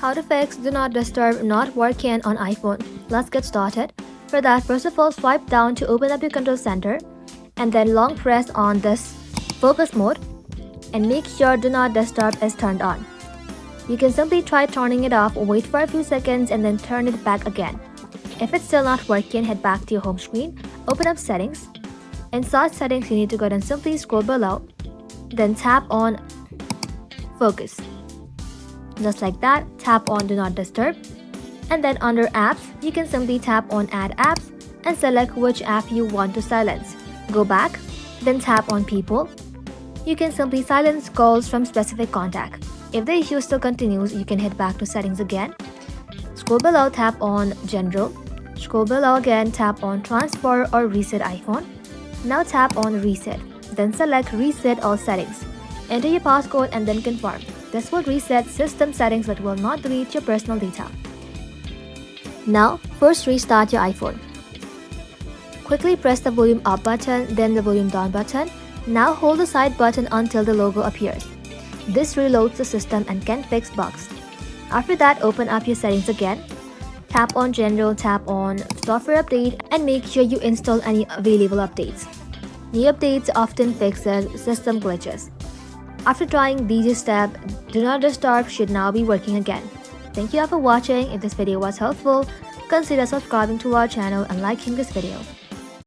How to fix Do Not Disturb not working on iPhone. Let's get started. For that, first of all, swipe down to open up your control center and then long press on this focus mode and make sure Do Not Disturb is turned on. You can simply try turning it off, wait for a few seconds and then turn it back again. If it's still not working, head back to your home screen, open up settings. In Start Settings, you need to go and simply scroll below, then tap on Focus. Just like that, tap on Do Not Disturb. And then under Apps, you can simply tap on Add Apps and select which app you want to silence. Go back, then tap on People. You can simply silence calls from specific contact. If the issue still continues, you can head back to Settings again. Scroll below, tap on General. Scroll below again, tap on Transfer or Reset iPhone. Now tap on Reset. Then select Reset All Settings. Enter your passcode and then confirm. This will reset system settings but will not delete your personal data. Now, first restart your iPhone. Quickly press the volume up button, then the volume down button. Now hold the side button until the logo appears. This reloads the system and can fix bugs. After that, open up your settings again. Tap on General, tap on Software Update and make sure you install any available updates. New updates often fixes system glitches. After trying these steps, Do Not Disturb should now be working again. Thank you all for watching. If this video was helpful, consider subscribing to our channel and liking this video.